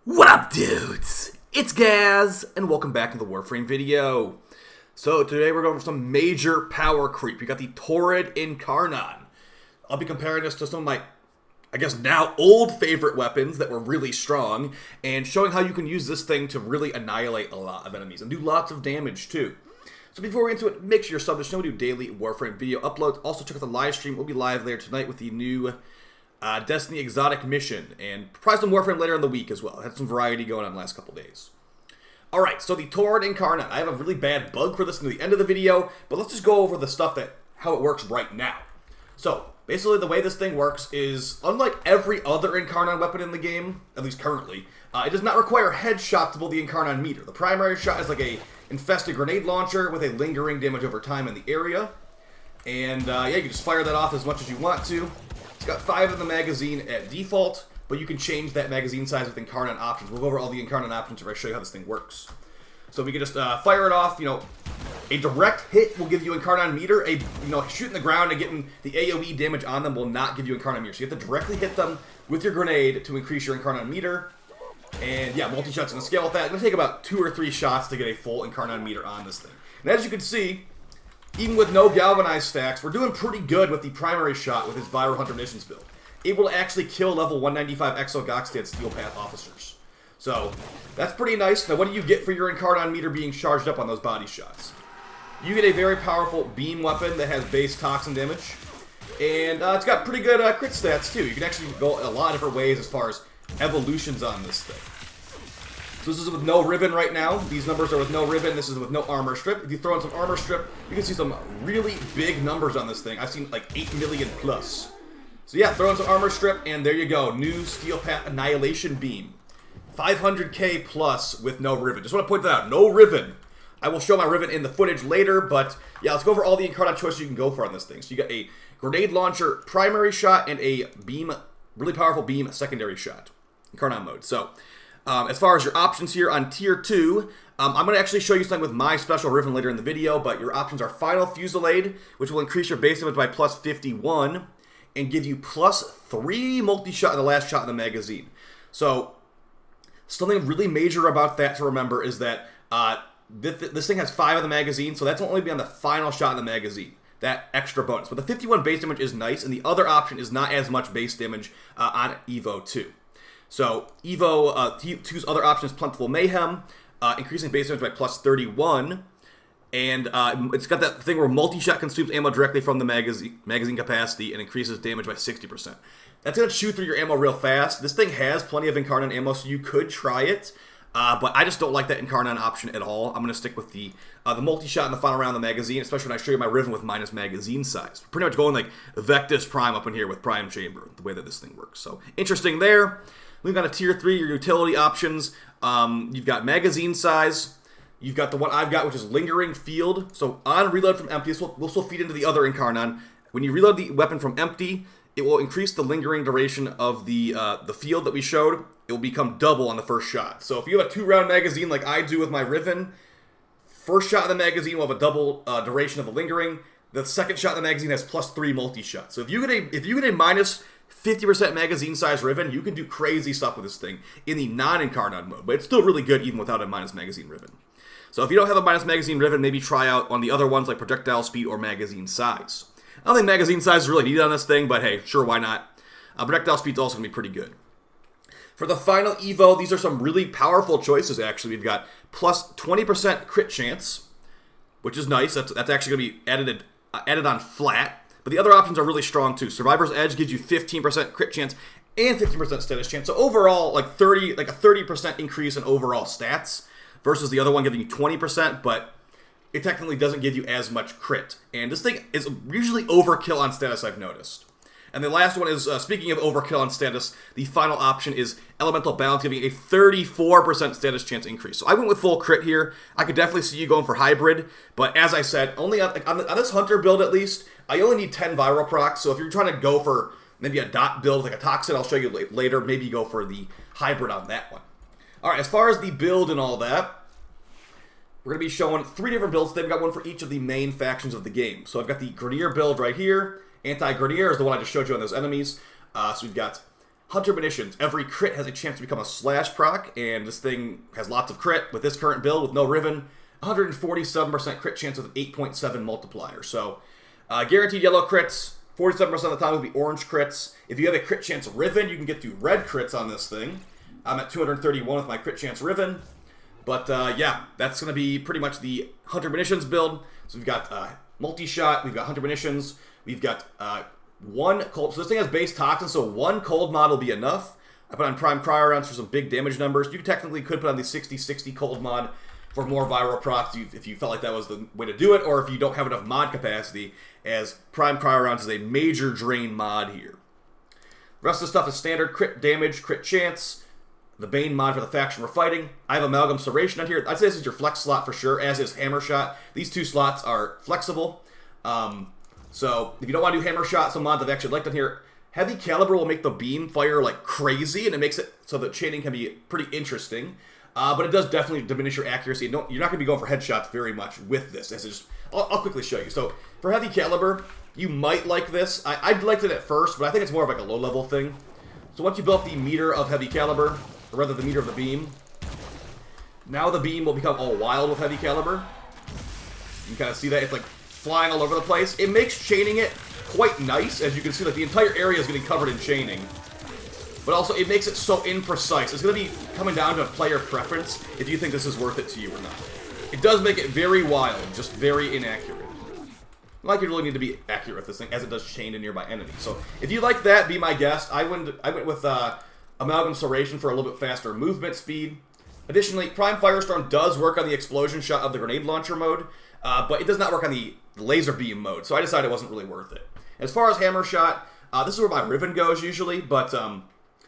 What up, dudes? It's Gaz, and welcome back to the Warframe video. So today we're going for some major power creep. We got the Torid Incarnon. I'll be comparing this to some of my, I guess now old favorite weapons that were really strong, and showing how you can use this thing to really annihilate a lot of enemies and do lots of damage too. So before we get into it, make sure you're subbed to the show. We do daily Warframe video uploads. Also check out the live stream. We'll be live later tonight with the new Destiny Exotic Mission, and probably some Warframe later in the week as well. I had some variety going on the last couple days. Alright, so the Torid Incarnon. I have a really bad bug for this near the end of the video, but let's just go over the stuff how it works right now. So, basically the way this thing works is, unlike every other Incarnon weapon in the game, at least currently, it does not require headshots to build the Incarnon meter. The primary shot is like a infested grenade launcher with a lingering damage over time in the area. And yeah, you can just fire that off as much as you want to. It's got 5 in the magazine at default, but you can change that magazine size with Incarnon options. We'll go over all the Incarnon options if I show you how this thing works. So we can just fire it off. A direct hit will give you Incarnon meter. Shooting the ground and getting the AoE damage on them will not give you Incarnon meter. So you have to directly hit them with your grenade to increase your Incarnon meter. And yeah, multi-shot's going to scale with that. It's going to take about 2 or 3 shots to get a full Incarnon meter on this thing. And as you can see, even with no galvanized stacks, we're doing pretty good with the primary shot with his Viral Hunter Missions build. Able to actually kill level 195 Exo Gokstad Steel Path officers. So, that's pretty nice. Now, what do you get for your Incarnon meter being charged up on those body shots? You get a very powerful beam weapon that has base toxin damage. And it's got pretty good crit stats, too. You can actually go a lot of different ways as far as evolutions on this thing. So this is with no ribbon right now. These numbers are with no ribbon. This is with no armor strip. If you throw in some armor strip, you can see some really big numbers on this thing. I've seen like 8 million plus. So yeah, throw in some armor strip, and there you go. New Steel Path Annihilation Beam. 500k plus with no ribbon. Just want to point that out. No ribbon. I will show my ribbon in the footage later, but yeah, let's go over all the Incarnon choices you can go for on this thing. So you got a grenade launcher primary shot and a beam, really powerful beam secondary shot. Incarnon mode. So as far as your options here on Tier 2, I'm going to actually show you something with my special ribbon later in the video, but your options are Final Fusillade, which will increase your base damage by plus 51, and give you plus 3 multi-shot in the last shot in the magazine. So, something really major about that to remember is that this thing has 5 in the magazine, so that's only be on the final shot in the magazine. That extra bonus. But the 51 base damage is nice, and the other option is not as much base damage on Evo 2. So, Evo 2's other option is Plentiful Mayhem, increasing base damage by plus 31. And it's got that thing where multi-shot consumes ammo directly from the magazine capacity and increases damage by 60%. That's going to shoot through your ammo real fast. This thing has plenty of Incarnon ammo, so you could try it. But I just don't like that Incarnon option at all. I'm going to stick with the multi-shot in the final round of the magazine, especially when I show you my Riven with minus magazine size. Pretty much going like Vectis Prime up in here with Prime Chamber, the way that this thing works. So, interesting there. We've got a Tier 3, your utility options. You've got magazine size. You've got the one I've got, which is Lingering Field. So on reload from empty, this will still feed into the other Incarnon. When you reload the weapon from empty, it will increase the lingering duration of the field that we showed. It will become double on the first shot. So if you have a 2-round magazine like I do with my Riven, first shot of the magazine will have a double duration of the lingering. The second shot of the magazine has plus 3 multi-shot. So if you get a minus 50% magazine size Riven, you can do crazy stuff with this thing in the non-Incarnon mode. But it's still really good even without a minus magazine Riven. So if you don't have a minus magazine Riven, maybe try out one of the other ones like projectile speed or magazine size. I don't think magazine size is really needed on this thing, but hey, sure, why not? Projectile speed's also going to be pretty good. For the final Evo, these are some really powerful choices, actually. We've got plus 20% crit chance, which is nice. That's actually going to be added on flat. But the other options are really strong, too. Survivor's Edge gives you 15% crit chance and 15% status chance. So overall, like a 30% increase in overall stats versus the other one giving you 20%, but it technically doesn't give you as much crit. And this thing is usually overkill on status, I've noticed. And the last one is, speaking of overkill on status, the final option is Elemental Balance, giving a 34% status chance increase. So I went with full crit here. I could definitely see you going for hybrid, but as I said, only on this Hunter build at least, I only need 10 viral procs. So if you're trying to go for maybe a dot build, like a Toxin, I'll show you later, maybe go for the hybrid on that one. Alright, as far as the build and all that, we're going to be showing 3 different builds. They've got one for each of the main factions of the game. So I've got the Grineer build right here. Anti-Grineer is the one I just showed you on those enemies. So we've got Hunter Munitions. Every crit has a chance to become a slash proc, and this thing has lots of crit with this current build with no Riven. 147% crit chance with an 8.7 multiplier. So, guaranteed yellow crits. 47% of the time will be orange crits. If you have a crit chance Riven, you can get to red crits on this thing. I'm at 231 with my crit chance Riven. But, yeah, that's going to be pretty much the Hunter Munitions build. So we've got multi-shot, we've got Hunter Munitions, we've got one cold. So this thing has base toxin, so one cold mod will be enough. I put on Prime Cryo rounds for some big damage numbers. You technically could put on the 60-60 cold mod for more viral procs if you felt like that was the way to do it, or if you don't have enough mod capacity, as Prime Cryo rounds is a major drain mod here. The rest of the stuff is standard crit damage, crit chance, the Bane mod for the faction we're fighting. I have Amalgam Serration on here. I'd say this is your flex slot for sure, as is Hammer Shot. These two slots are flexible. So if you don't want to do Hammer Shot, some mods I've actually liked on here. Heavy Caliber will make the beam fire like crazy, and it makes it so that chaining can be pretty interesting. But it does definitely diminish your accuracy. You're not going to be going for headshots very much with this. I'll quickly show you. So for Heavy Caliber, you might like this. I liked it at first, but I think it's more of like a low-level thing. So once you build up the meter of Heavy Caliber, or rather the meter of the beam, now the beam will become all wild with Heavy Caliber. You can kind of see that. It's like flying all over the place. It makes chaining it quite nice. As you can see, like the entire area is getting covered in chaining. But also, it makes it so imprecise. It's going to be coming down to player preference if you think this is worth it to you or not. It does make it very wild, just very inaccurate. Like you really need to be accurate with this thing, as it does chain to nearby enemies. So if you like that, be my guest. I went with Amalgam Serration for a little bit faster movement speed. Additionally, Prime Firestorm does work on the explosion shot of the grenade launcher mode, but it does not work on the laser beam mode, so I decided it wasn't really worth it. As far as Hammer Shot, this is where my Riven goes usually, but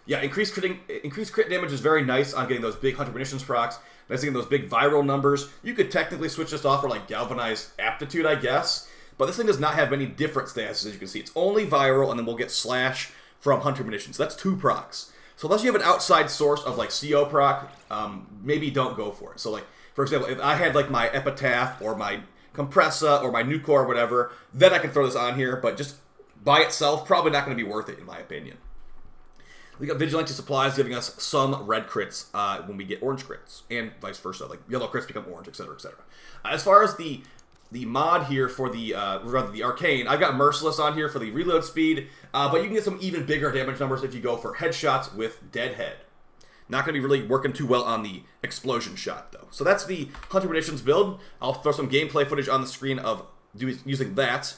yeah, increased crit damage is very nice on getting those big Hunter Munitions procs. Nice getting those big viral numbers. You could technically switch this off for like Galvanized Aptitude, I guess, but this thing does not have many different statuses, as you can see. It's only viral, and then we'll get Slash from Hunter Munitions. That's 2 procs. So unless you have an outside source of like CO proc, maybe don't go for it. So like, for example, if I had like my Epitaph or my Compressa or my Nucor or whatever, then I can throw this on here, but just by itself, probably not going to be worth it in my opinion. We got Vigilante Supplies giving us some red crits when we get orange crits, and vice versa. Like yellow crits become orange, etc., etc. As far as the mod here for the Arcane, I've got Merciless on here for the reload speed, but you can get some even bigger damage numbers if you go for headshots with Deadhead. Not going to be really working too well on the explosion shot, though. So that's the Hunter Munitions build. I'll throw some gameplay footage on the screen of using that.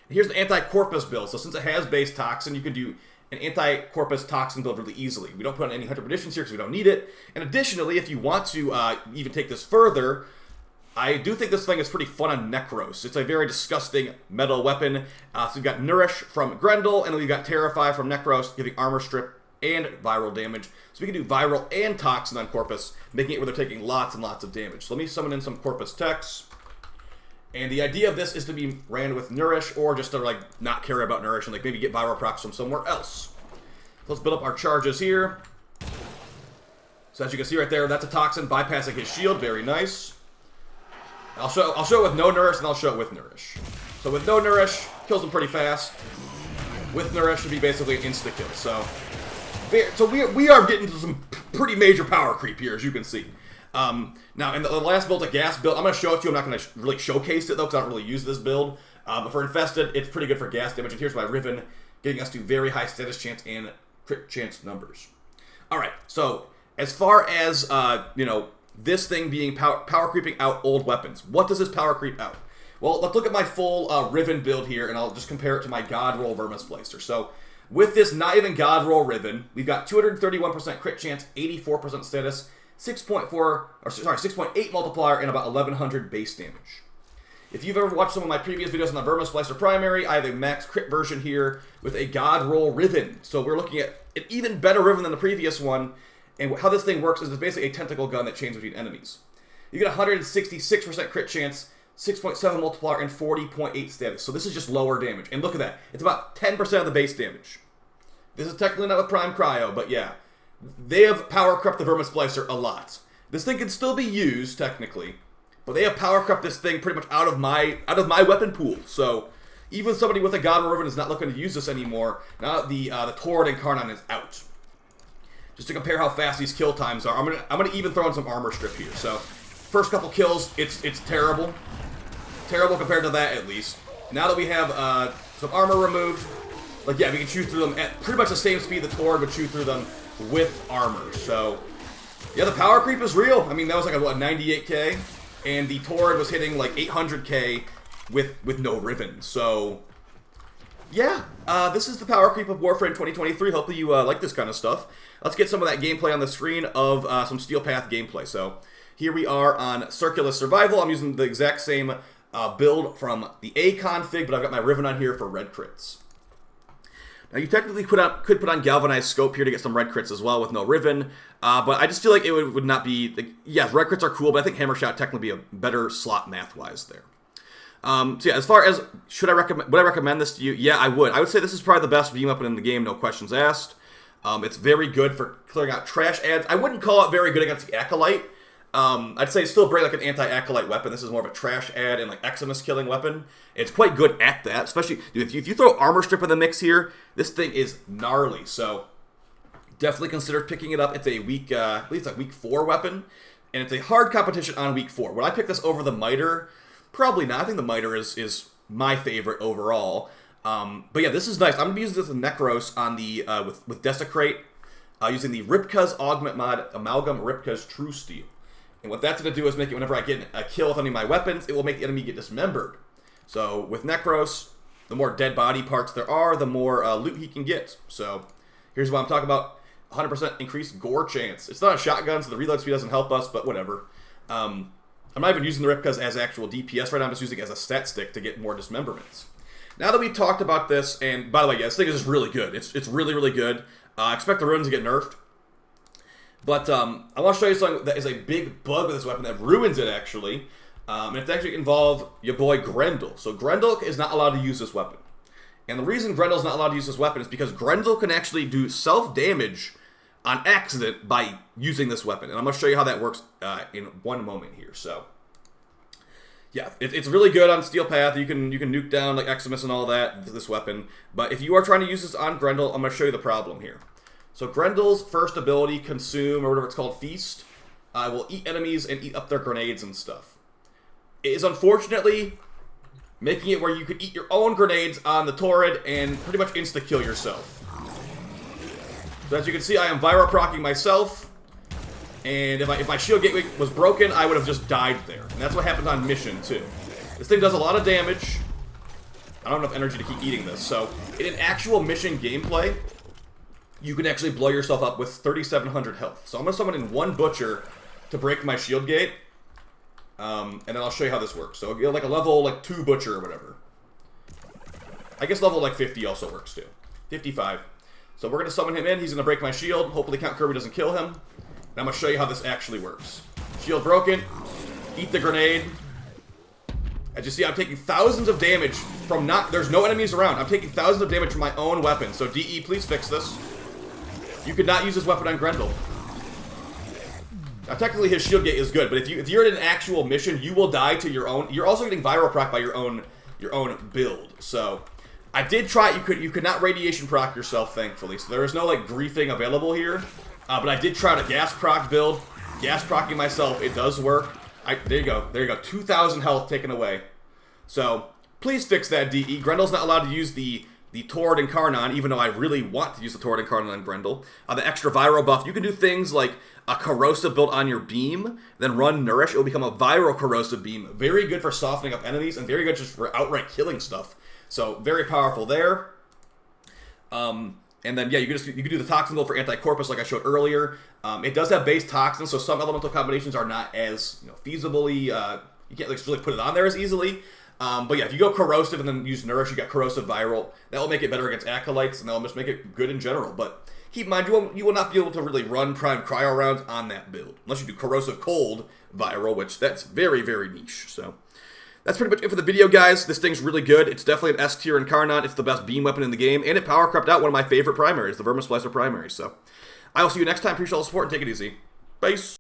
And here's the anti-Corpus build. So since it has base Toxin, you can do an anti-Corpus Toxin build really easily. We don't put on any Hunter Munitions here because we don't need it. And additionally, if you want to even take this further, I do think this thing is pretty fun on Necros. It's a very disgusting metal weapon. So we've got Nourish from Grendel, and then we've got Terrify from Necros, giving armor strip and viral damage. So we can do viral and toxin on Corpus, making it where they're taking lots and lots of damage. So let me summon in some Corpus techs. And the idea of this is to be ran with Nourish, or just to like not care about Nourish and like maybe get viral procs from somewhere else. Let's build up our charges here. So as you can see right there, that's a toxin bypassing his shield. Very nice. I'll show it with no Nourish, and I'll show it with Nourish. So with no Nourish, kills him pretty fast. With Nourish would be basically an insta-kill. So we are getting to some pretty major power creep here, as you can see. Now, in the last build, a gas build, I'm going to show it to you. I'm not going to really showcase it, though, because I don't really use this build. But for Infested, it's pretty good for gas damage. And here's my Riven, getting us to very high status chance and crit chance numbers. All right, so as far as, this thing being power creeping out old weapons, what does this power creep out? Well, let's look at my full Riven build here, and I'll just compare it to my God Roll vermisplicer. So with this not even God Roll Riven, we've got 231% crit chance, 84% status, 6.8 multiplier, and about 1100 base damage. If you've ever watched some of my previous videos on the vermisplicer primary, I have a max crit version here with a God Roll Riven. So we're looking at an even better Riven than the previous one. And how this thing works is it's basically a tentacle gun that chains between enemies. You get 166% crit chance, 6.7 multiplier, and 40.8 status. So this is just lower damage. And look at that. It's about 10% of the base damage. This is technically not with Prime Cryo, but yeah. They have power crept the vermisplicer a lot. This thing can still be used, technically, but they have power crept this thing pretty much out of my weapon pool. So even somebody with a God Riven is not looking to use this anymore. Now the Torid Incarnon is out. just to compare how fast these kill times are. I'm gonna even throw in some armor strip here. So first couple kills, it's terrible. Terrible compared to that, at least. Now that we have some armor removed, like, yeah, we can chew through them at pretty much the same speed the Torid would chew through them with armor. So, yeah, the power creep is real. I mean, that was like a, what, 98k? And the Torid was hitting like 800k with no ribbon. So, yeah, this is the power creep of WARFRAME 2023. Hopefully you like this kind of stuff. Let's get some of that gameplay on the screen of some Steel Path gameplay. So, here we are on Circular Survival. I'm using the exact same build from the A config, but I've got my ribbon on here for red crits. Now you technically could put on Galvanized Scope here to get some red crits as well with no ribbon, but I just feel like it would not be, like, yeah, red crits are cool, but I think Hammer Shot technically be a better slot math-wise there. So yeah, as far as would I recommend this to you? Yeah, I would. I would say this is probably the best beam weapon in the game, no questions asked. It's very good for clearing out trash ads. I wouldn't call it very good against the Acolyte. I'd say it's still pretty like an anti-Acolyte weapon. This is more of a trash ad and like Eximus killing weapon. It's quite good at that, especially dude, if you throw Armor Strip in the mix here, this thing is gnarly. So definitely consider picking it up. It's a week, I believe it's like week 4 weapon, and it's a hard competition on week 4. Would I pick this over the Miter? Probably not. I think the Miter is my favorite overall. But yeah, this is nice. I'm gonna be using this with Necros on the with Desecrate, using the Ripka's Augment mod, Amalgam Ripka's True Steel. And what that's going to do is make it, whenever I get a kill with any of my weapons, it will make the enemy get dismembered. So with Necros, the more dead body parts there are, the more loot he can get. So here's what I'm talking about. 100% increased gore chance. It's not a shotgun, so the reload speed doesn't help us, but whatever. I'm not even using the Ripkas as actual DPS right now. I'm just using it as a stat stick to get more dismemberments. Now that we've talked about this, and by the way, yeah, this thing is just really good. It's really, really good. I expect the runes to get nerfed. But I want to show you something that is a big bug with this weapon that ruins it, actually. And it actually involves your boy Grendel. So Grendel is not allowed to use this weapon. And the reason Grendel's not allowed to use this weapon is because Grendel can actually do self-damage on accident by using this weapon. And I'm going to show you how that works in one moment here. So, yeah, it's really good on Steel Path. You can nuke down like Eximus and all that, this weapon. But if you are trying to use this on Grendel, I'm going to show you the problem here. So Grendel's first ability, Consume, or whatever it's called, Feast, will eat enemies and eat up their grenades and stuff. It is unfortunately making it where you could eat your own grenades on the Torid and pretty much insta-kill yourself. So as you can see, I am Viroprocking myself, and if my shield gateway was broken, I would have just died there. And that's what happens on mission, too. This thing does a lot of damage. I don't have enough energy to keep eating this. So in an actual mission gameplay, you can actually blow yourself up with 3,700 health. So I'm going to summon in one Butcher to break my shield gate. And then I'll show you how this works. So like a level like 2 Butcher or whatever. I guess level like 50 also works too. 55. So we're going to summon him in. He's going to break my shield. Hopefully Count Kirby doesn't kill him. And I'm going to show you how this actually works. Shield broken. Eat the grenade. As you see, I'm taking thousands of damage from there's no enemies around. I'm taking thousands of damage from my own weapon. So DE, please fix this. You could not use this weapon on Grendel. Now, technically, his shield gate is good, but if you're in an actual mission, you will die to your own. You're also getting viral proc by your own build. So, I did try. You could not radiation proc yourself, thankfully. So there is no like griefing available here. But I did try to gas proc build. Gas procking myself, it does work. There you go. There you go. 2,000 health taken away. So please fix that, DE. Grendel's not allowed to use the Torid Incarnon, even though I really want to use the Torid Incarnon on Grendel. The extra Viral buff, you can do things like a Corrosive built on your beam, then run Nourish. It will become a Viral Corrosive beam. Very good for softening up enemies, and very good just for outright killing stuff. So, very powerful there. And then, yeah, you can do the Toxin build for Anti-Corpus like I showed earlier. It does have base Toxins, so some elemental combinations are not as feasibly, you can't like, really put it on there as easily. But yeah, if you go Corrosive and then use Nourish, you got Corrosive Viral. That will make it better against Acolytes, and that will just make it good in general. But keep in mind, you will not be able to really run Prime Cryo rounds on that build. Unless you do Corrosive Cold Viral, which that's very, very niche. So that's pretty much it for the video, guys. This thing's really good. It's definitely an S tier Incarnon. It's the best beam weapon in the game, and it power crept out one of my favorite primaries, the vermisplicer primary. So I will see you next time. Appreciate all the support, and take it easy. Peace.